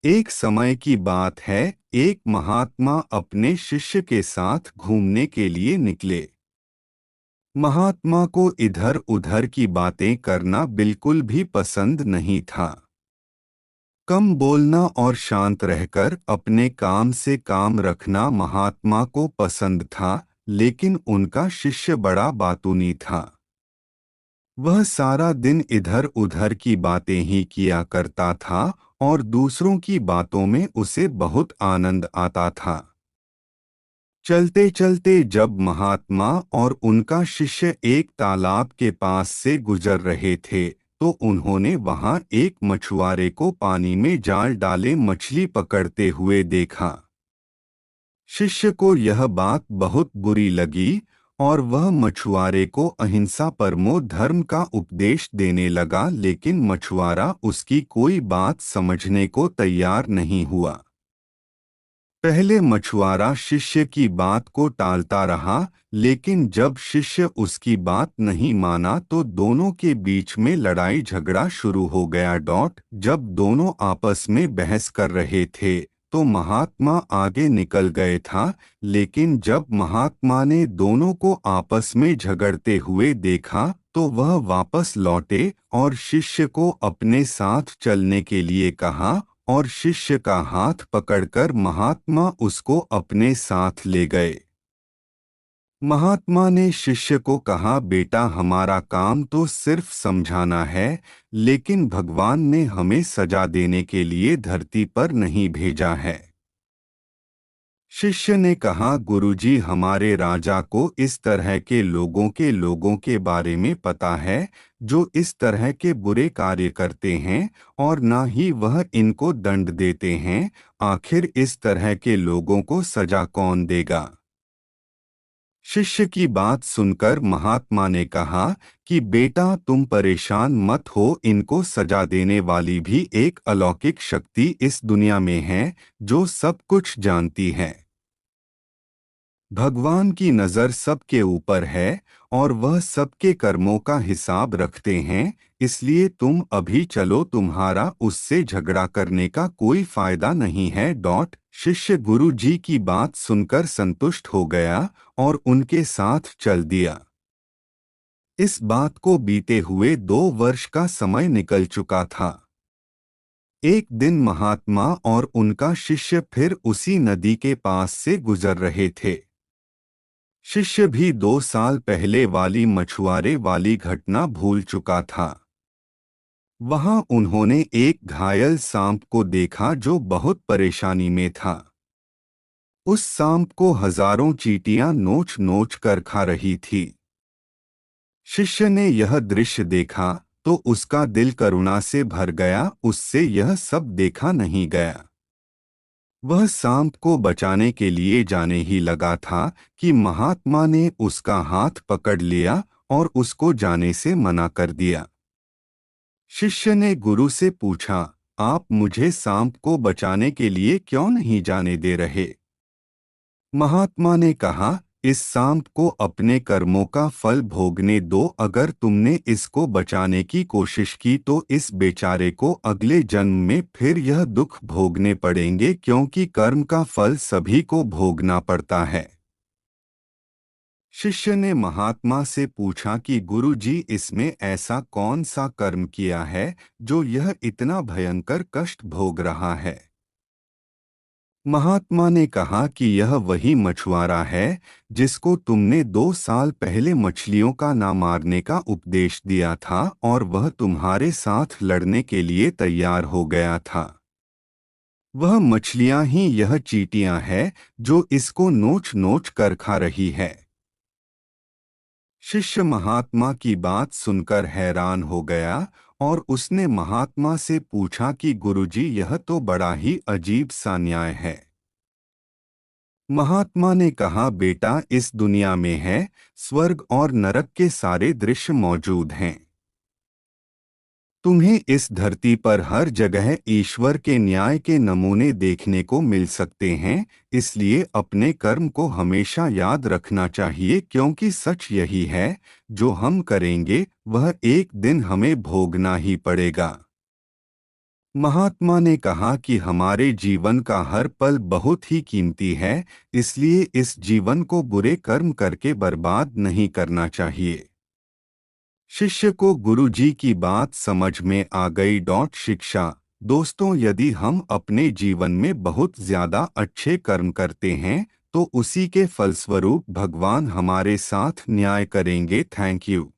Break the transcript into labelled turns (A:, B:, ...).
A: एक समय की बात है। एक महात्मा अपने शिष्य के साथ घूमने के लिए निकले। महात्मा को इधर उधर की बातें करना बिल्कुल भी पसंद नहीं था। कम बोलना और शांत रहकर अपने काम से काम रखना महात्मा को पसंद था, लेकिन उनका शिष्य बड़ा बातूनी था। वह सारा दिन इधर उधर की बातें ही किया करता था और दूसरों की बातों में उसे बहुत आनंद आता था। चलते चलते जब महात्मा और उनका शिष्य एक तालाब के पास से गुजर रहे थे, तो उन्होंने वहां एक मछुआरे को पानी में जाल डाले मछली पकड़ते हुए देखा। शिष्य को यह बात बहुत बुरी लगी और वह मछुआरे को अहिंसा परमो धर्म का उपदेश देने लगा, लेकिन मछुआरा उसकी कोई बात समझने को तैयार नहीं हुआ। पहले मछुआरा शिष्य की बात को टालता रहा, लेकिन जब शिष्य उसकी बात नहीं माना तो दोनों के बीच में लड़ाई झगड़ा शुरू हो गया। जब दोनों आपस में बहस कर रहे थे तो महात्मा आगे निकल गए था, लेकिन जब महात्मा ने दोनों को आपस में झगड़ते हुए देखा तो वह वापस लौटे और शिष्य को अपने साथ चलने के लिए कहा और शिष्य का हाथ पकड़कर महात्मा उसको अपने साथ ले गए। महात्मा ने शिष्य को कहा, बेटा, हमारा काम तो सिर्फ समझाना है, लेकिन भगवान ने हमें सजा देने के लिए धरती पर नहीं भेजा है। शिष्य ने कहा, गुरुजी, हमारे राजा को इस तरह के लोगों के बारे में पता है जो इस तरह के बुरे कार्य करते हैं, और ना ही वह इनको दंड देते हैं। आखिर इस तरह के लोगों को सजा कौन देगा? शिष्य की बात सुनकर महात्मा ने कहा कि बेटा, तुम परेशान मत हो, इनको सजा देने वाली भी एक अलौकिक शक्ति इस दुनिया में है जो सब कुछ जानती है। भगवान की नज़र सबके ऊपर है और वह सबके कर्मों का हिसाब रखते हैं, इसलिए तुम अभी चलो, तुम्हारा उससे झगड़ा करने का कोई फायदा नहीं है। शिष्य गुरु जी की बात सुनकर संतुष्ट हो गया और उनके साथ चल दिया। इस बात को बीते हुए 2 वर्ष का समय निकल चुका था। एक दिन महात्मा और उनका शिष्य फिर उसी नदी के पास से गुजर रहे थे। शिष्य भी 2 साल पहले वाली मछुआरे वाली घटना भूल चुका था। वहां उन्होंने एक घायल सांप को देखा जो बहुत परेशानी में था। उस सांप को हजारों चींटियां नोच नोच कर खा रही थी। शिष्य ने यह दृश्य देखा तो उसका दिल करुणा से भर गया, उससे यह सब देखा नहीं गया। वह सांप को बचाने के लिए जाने ही लगा था कि महात्मा ने उसका हाथ पकड़ लिया और उसको जाने से मना कर दिया। शिष्य ने गुरु से पूछा, आप मुझे सांप को बचाने के लिए क्यों नहीं जाने दे रहे? महात्मा ने कहा, इस सांप को अपने कर्मों का फल भोगने दो। अगर तुमने इसको बचाने की कोशिश की तो इस बेचारे को अगले जन्म में फिर यह दुख भोगने पड़ेंगे, क्योंकि कर्म का फल सभी को भोगना पड़ता है। शिष्य ने महात्मा से पूछा कि गुरु जी, इसमें ऐसा कौन सा कर्म किया है जो यह इतना भयंकर कष्ट भोग रहा है? महात्मा ने कहा कि यह वही मछुआरा है जिसको तुमने 2 साल पहले मछलियों का ना मारने का उपदेश दिया था और वह तुम्हारे साथ लड़ने के लिए तैयार हो गया था। वह मछलियां ही यह चींटियां हैं जो इसको नोच नोच कर खा रही है। शिष्य महात्मा की बात सुनकर हैरान हो गया और उसने महात्मा से पूछा कि गुरुजी, यह तो बड़ा ही अजीब सा न्याय है। महात्मा ने कहा, बेटा, इस दुनिया में है स्वर्ग और नरक के सारे दृश्य मौजूद हैं। तुम्हें इस धरती पर हर जगह ईश्वर के न्याय के नमूने देखने को मिल सकते हैं, इसलिए अपने कर्म को हमेशा याद रखना चाहिए, क्योंकि सच यही है, जो हम करेंगे वह एक दिन हमें भोगना ही पड़ेगा। महात्मा ने कहा कि हमारे जीवन का हर पल बहुत ही कीमती है, इसलिए इस जीवन को बुरे कर्म करके बर्बाद नहीं करना चाहिए। शिष्य को गुरुजी की बात समझ में आ गई। शिक्षा। दोस्तों, यदि हम अपने जीवन में बहुत ज्यादा अच्छे कर्म करते हैं तो उसी के फलस्वरूप भगवान हमारे साथ न्याय करेंगे। Thank you.